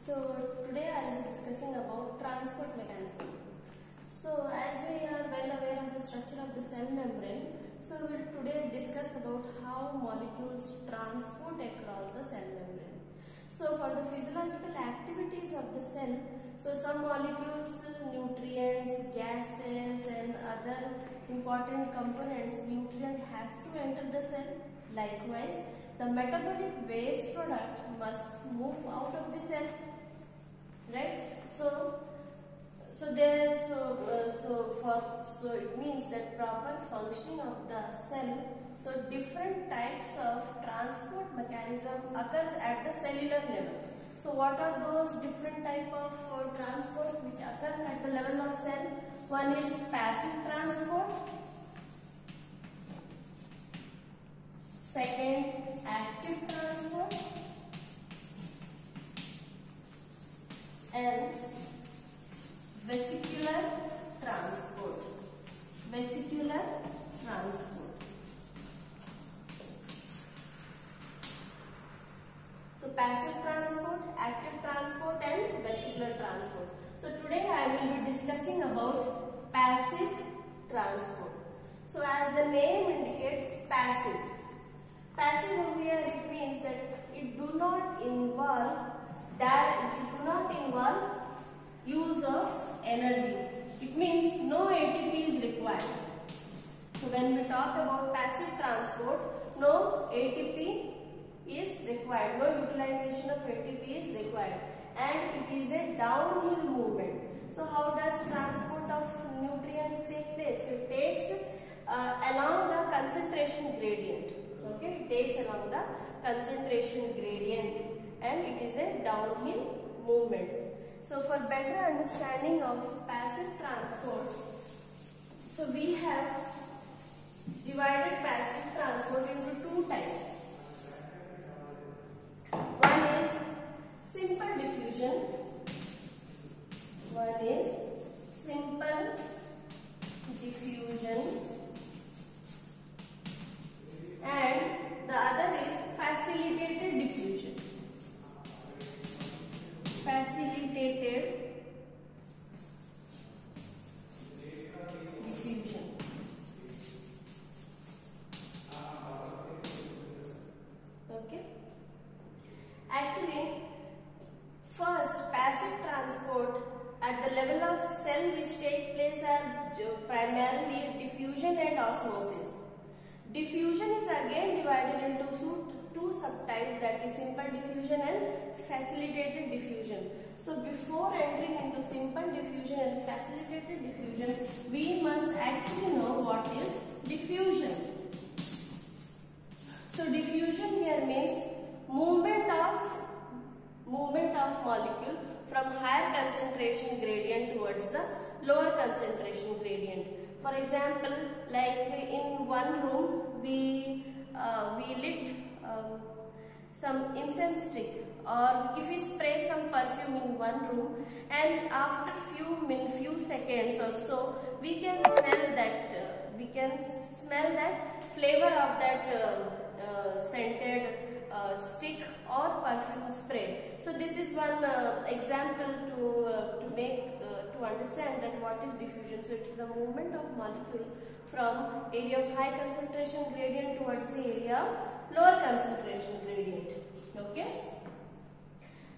So today I will be discussing about transport mechanism. So as we are well aware of the structure of the cell membrane, so we will today discuss about how molecules transport across the cell membrane. So for the physiological activities of the cell, so some molecules, nutrients, gases and other important components, nutrient has to enter the cell. Likewise, the metabolic waste product must move out of the cell, right? So it means that proper functioning of the cell. So different types of transport mechanism occurs at the cellular level. So what are those different type of transport which occurs at the level of cell? One is passive transport. Second, active transport, and vesicular transport. Vesicular transport. So passive transport, active transport and vesicular transport. So today I will be discussing about passive transport. So as the name indicates, passive. Passive over here, it means that it do not involve use of energy. It means no ATP is required. So when we talk about passive transport, no ATP is required, no utilization of ATP is required, and it is a downhill movement. So how does transport of nutrients take place? It takes along the concentration gradient. Okay, it takes along the concentration gradient and it is a downhill movement. So for better understanding of passive transport, so we have divided passive transport into two types. One is simple diffusion. One is simple diffusion. And the other is facilitated diffusion. Facilitated diffusion. Okay. Actually, first passive transport at the level of cell which take place are primarily diffusion and osmosis. Diffusion is again divided into two subtypes, that is simple diffusion and facilitated diffusion. So before entering into simple diffusion and facilitated diffusion, we must actually know what is diffusion. So diffusion here means movement of molecule from higher concentration gradient towards the lower concentration gradient. For example, like in one room we lit some incense stick, or if we spray some perfume in one room, and after few seconds or so we can smell that flavor of that scented stick or perfume spray. So this is one example to understand that what is diffusion. So it is the movement of molecule from area of high concentration gradient towards the area of lower concentration gradient. Okay.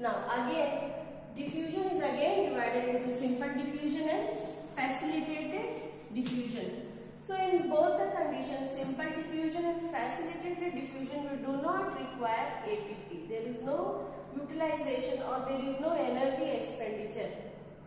Now again, diffusion is again divided into simple diffusion and facilitated diffusion. So in both the conditions, simple diffusion and facilitated diffusion, we do not require ATP. There is no utilization or there is no energy expenditure.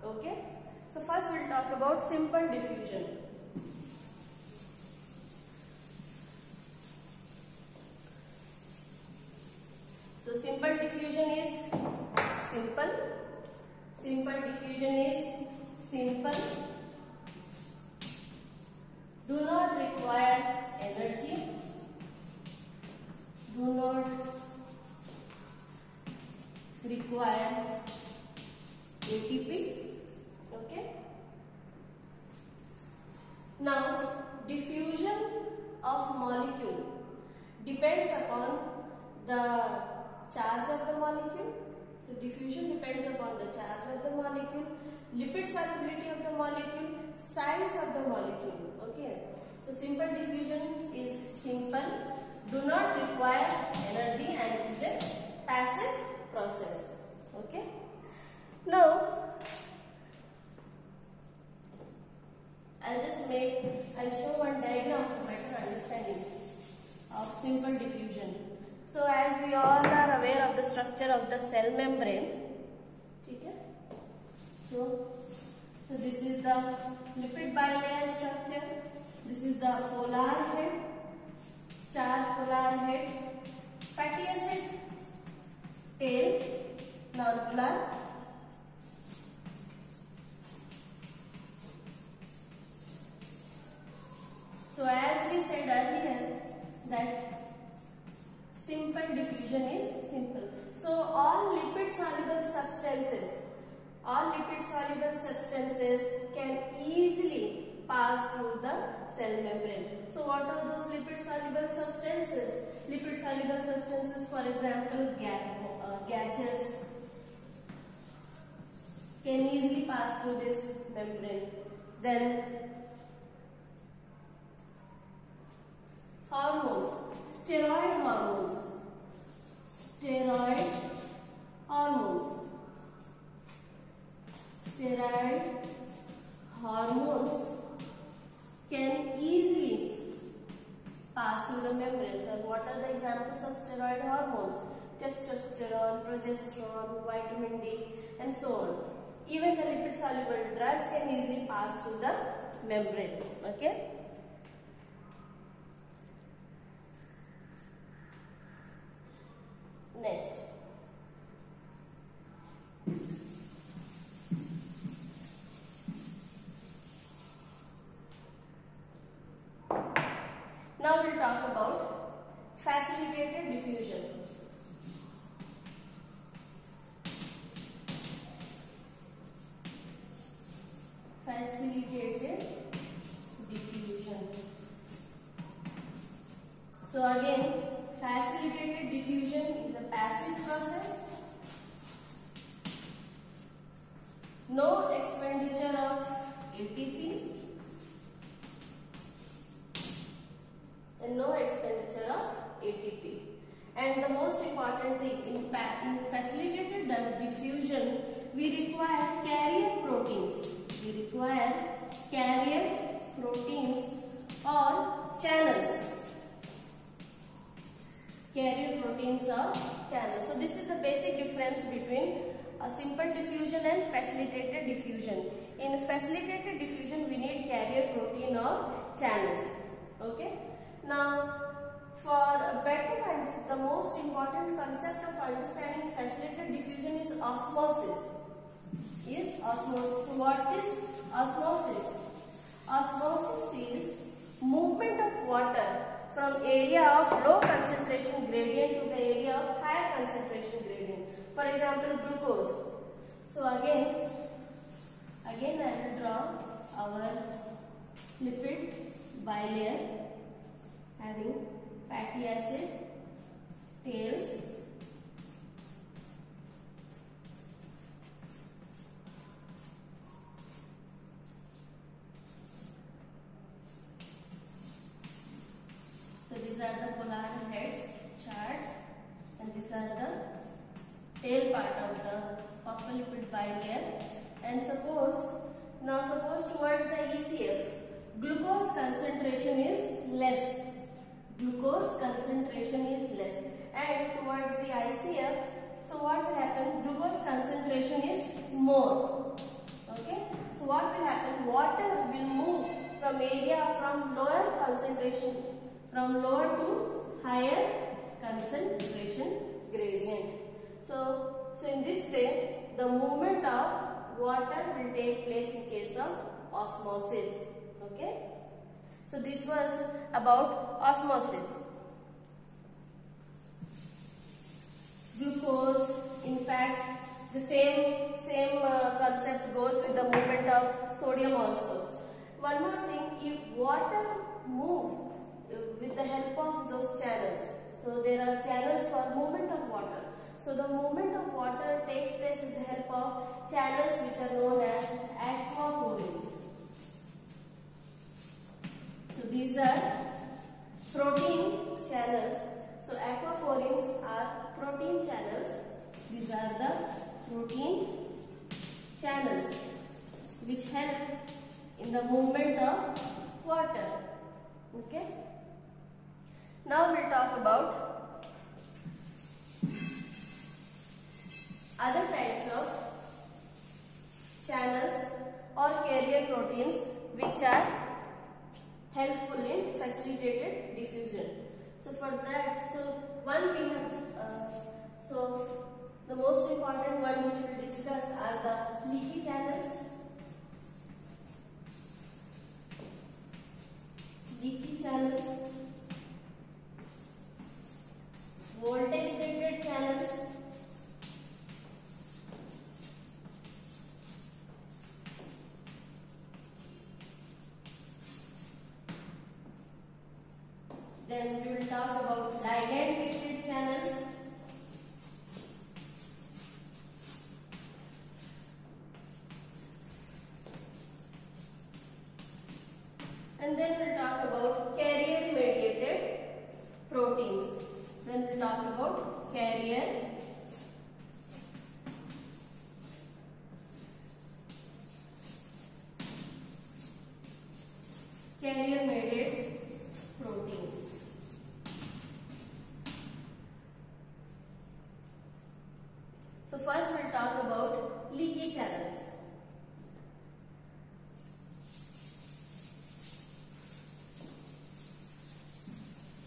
Okay. So first we will talk about simple diffusion. So simple diffusion is simple. Simple diffusion is simple. Do not require energy. Do not require ATP. Okay. Now, diffusion of molecule depends upon the charge of the molecule. So So diffusion depends upon the charge of the molecule, lipid solubility of the molecule, size of the molecule. Okay. So simple diffusion is simple, do not require energy, and it is a passive process. Okay. Now I'll show one diagram for better understanding of simple diffusion. So as we all are aware of the structure of the cell membrane, okay? So this is the lipid bilayer structure. This is the polar head, charged polar head, fatty acid, tail, non-polar. So as we said earlier that simple diffusion is simple. So all lipid soluble substances can easily pass through the cell membrane. So what are those lipid soluble substances? Lipid soluble substances, for example, gases can easily pass through this membrane. Then hormones, steroid hormones can easily pass through the membranes. And what are the examples of steroid hormones? Testosterone, progesterone, vitamin D, and so on. Even the lipid soluble drugs can easily pass through the membrane. Okay. Next. Now we'll talk about facilitated diffusion. Facilitated diffusion. So again, facilitated diffusion is a passive process. No expenditure of ATP and no expenditure of ATP. And the most important thing, in facilitated diffusion, we require carrier proteins. Or channels. Carrier proteins or channels. So this is the basic difference between a simple diffusion and facilitated diffusion. In facilitated diffusion, we need carrier protein or channels. Okay. Now, for a better understanding, the most important concept of understanding facilitated diffusion is osmosis. So what is osmosis? Osmosis is movement of water from area of low concentration gradient to the area of higher concentration gradient. For example, glucose. So again I will draw our lipid bilayer having fatty acid, tails, so these are the polar heads chart, and these are the tail part of the phospholipid bilayer. And suppose towards the ECF, glucose concentration is less. And towards the ICF, so what will happen? Glucose concentration is more. Okay. So what will happen? Water will move from lower concentration, from lower to higher concentration gradient. So in this way, the movement of water will take place in case of osmosis. Okay. So this was about osmosis. Glucose, in fact, the same concept goes with the movement of sodium also. One more thing, if water move with the help of those channels, so there are channels for movement of water. So the movement of water takes place with the help of channels which are known as aquaporins. So these are protein channels. So aquaporins are protein channels. These are the protein channels which help in the movement of water. Okay. Now we'll talk about other types of channels or carrier proteins which are helpful in facilitated diffusion. So for that, one we have, the most important one which we will discuss are the leaky channels. Leaky channels, voltage gated channels, then we will talk about ligand gated channels, and then we will talk about carrier mediated proteins. Then we will talk about carrier mediated proteins. So first we will talk about leaky channels.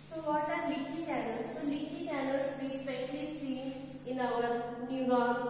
So what are leaky channels? So leaky channels we especially see in our neurons.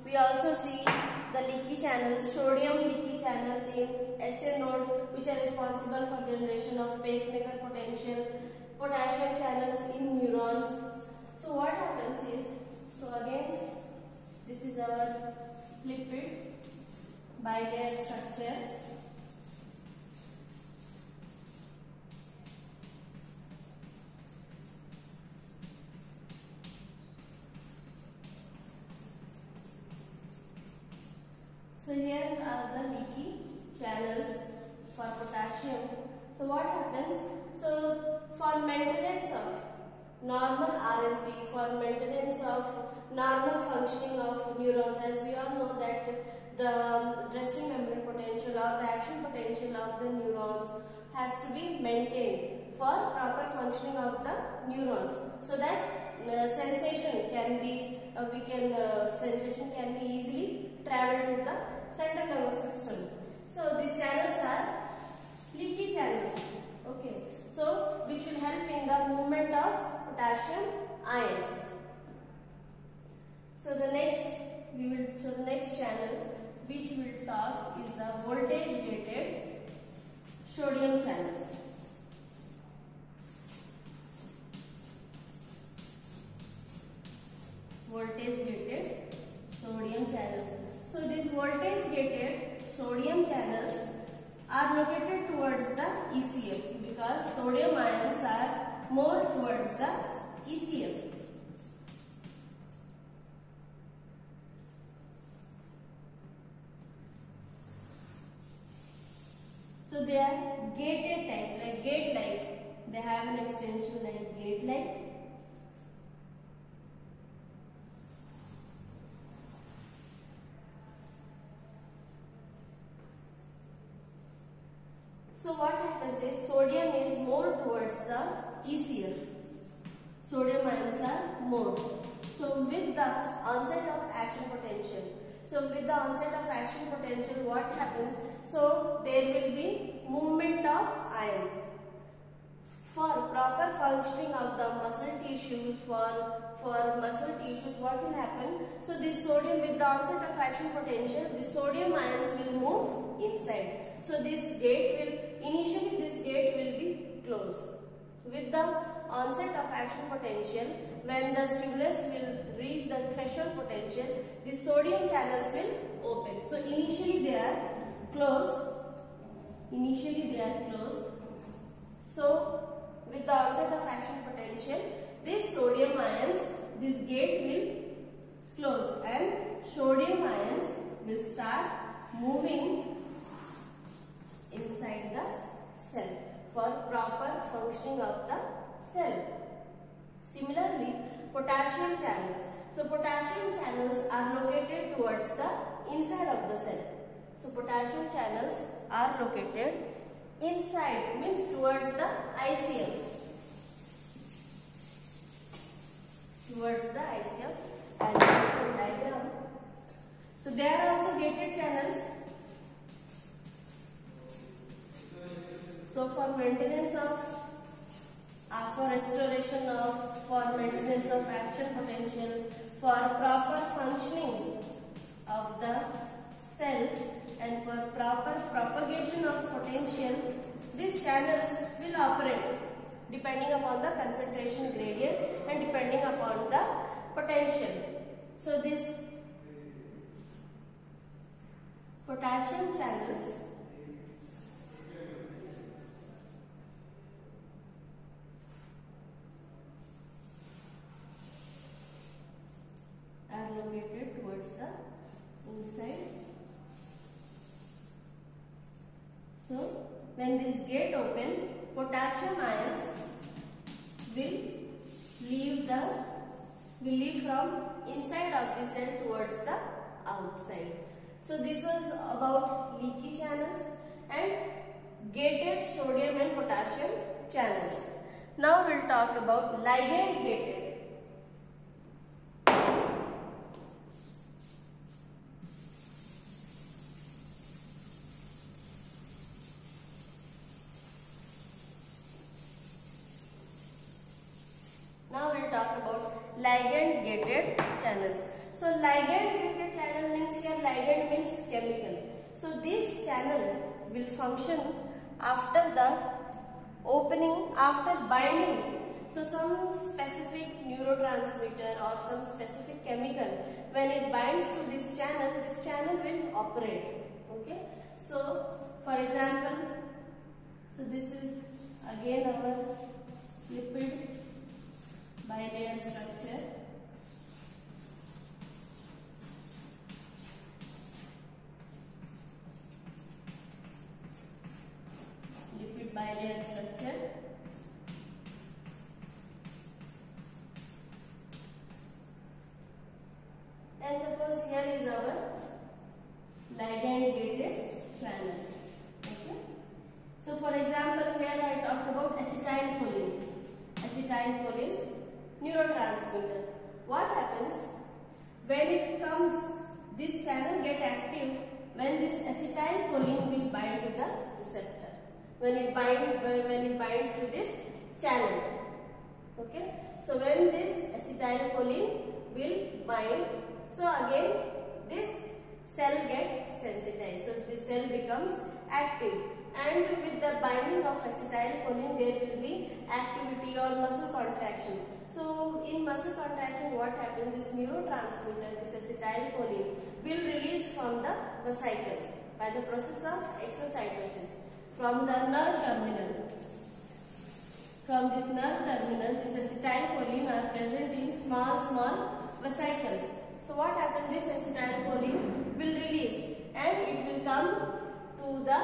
We also see the leaky channels, sodium leaky channels in SA node, which are responsible for generation of pacemaker potential, potassium channels in neurons. So what happens is, so again this is our lipid bilayer structure. So here are the leaky channels for potassium. So what happens? So for maintenance of normal RNP, for maintenance of normal functioning of neurons, as we all know that the resting membrane potential or the action potential of the neurons has to be maintained for proper functioning of the neurons, so that sensation can be sensation can be easily traveled to the central nervous system. So these channels are leaky channels. Okay. So which will help in the movement of potassium ions. So the next channel which we will talk is the voltage gated sodium channels. Voltage gated sodium channels. So these voltage gated sodium channels are located towards the ECF because sodium ions are more towards the ECF. So they are gated type, like gate-like. They have an extension like gate-like. So what happens is sodium is more towards the ECF. Sodium ions are more. So with the onset of action potential, what happens? So there will be movement of ions. For proper functioning of the muscle tissues, what will happen? So this sodium, with the onset of action potential, the sodium ions will move inside. So this gate will be closed. With the onset of action potential, when the stimulus will reach the threshold potential, the sodium channels will open. So initially they are closed. So with the onset of action potential, this sodium ions, this gate will moving inside the cell for proper functioning of the cell. Similarly, potassium channels. So potassium channels are located towards the inside of the cell. So potassium channels are located inside, means towards the ICM. Towards the ICM and diagram. So there are also gated channels. So for maintenance of, for restoration of, for maintenance of action potential, for proper functioning of the cell and for proper propagation of potential, these channels will operate depending upon the concentration gradient and depending upon the potential. So this potassium channels are located towards the inside. So when this gate open, potassium ions will leave from inside of the cell towards the outside. So this was about leaky channels and gated sodium and potassium channels. Now we'll talk about ligand gated. Now we'll talk about ligand gated channels. So ligand gated channel means here ligand means chemical. So this channel will function after the opening, after binding. So some specific neurotransmitter or some specific chemical, when it binds to this channel will operate. Okay. So for example, so this is again our lipid bilayer structure. Lipid bilayer structure. And suppose here is our ligand gated channel. Okay. So for example, here I talked about acetylcholine. Acetylcholine neurotransmitter. What happens when it comes, this channel get active when this acetylcholine will bind to the receptor. When it binds to this channel. Okay. So when this acetylcholine will bind, so again this cell gets sensitized. So this cell becomes active. And with the binding of acetylcholine, there will be activity or muscle contraction. So in muscle contraction, what happens? This neurotransmitter, this acetylcholine, will release from the vesicles by the process of exocytosis from the nerve terminal. From this nerve terminal, this acetylcholine are present in small vesicles. So what happens? This acetylcholine will release and it will come to the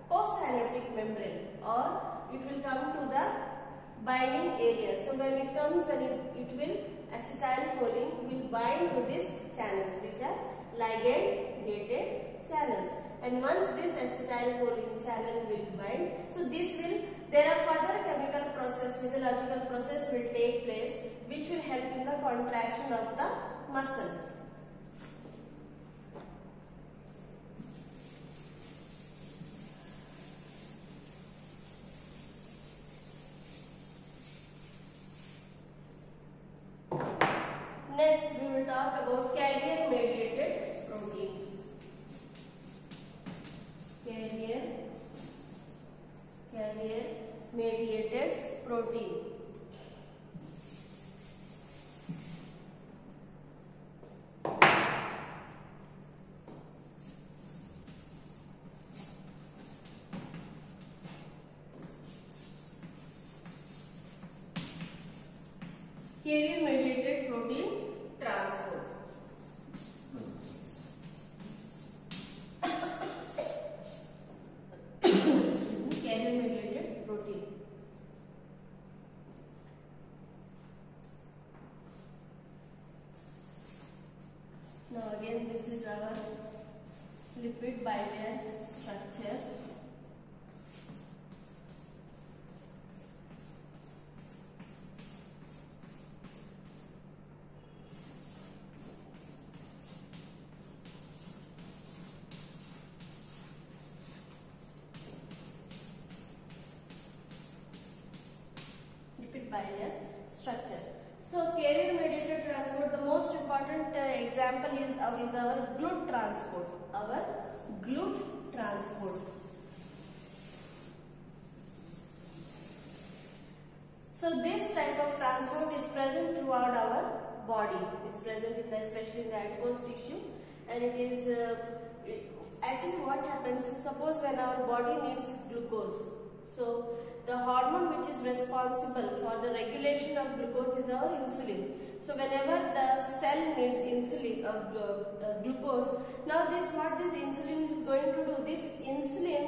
postsynaptic membrane, or it will come to the binding area. So when it comes, acetylcholine will bind to these channels, which are ligand gated channels. And once this acetylcholine channel will bind, so there are further chemical process, physiological process will take place, which will help in the contraction of the muscle. Next, we will talk about carrier mediated protein. Carrier mediated protein. Carrier mediated protein transport. Now again this is our lipid bilayer structure. Lipid bilayer structure. So carrier mediated transport, the most important example is our GLUT transport. Our GLUT transport. So this type of transport is present throughout our body. It is present in especially in the adipose tissue, and it is actually what happens. Suppose when our body needs glucose, so the hormone which is responsible for the regulation of glucose is our insulin. So whenever the cell needs insulin glucose, now what this insulin is going to do, this insulin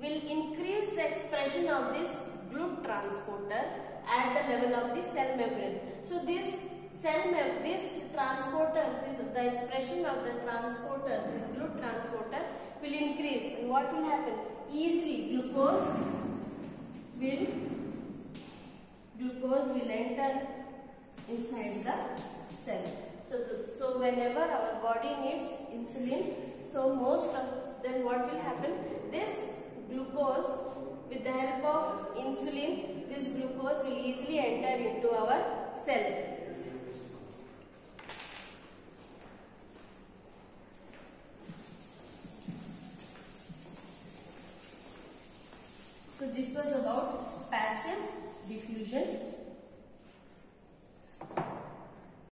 will increase the expression of this GLUT transporter at the level of the cell membrane. So this transporter, the expression of the transporter, this GLUT transporter will increase, and what will happen? Easily glucose will enter inside the cell. So whenever our body needs insulin, so then what will happen? This glucose, with the help of insulin, this glucose will easily enter into our cell. So this was about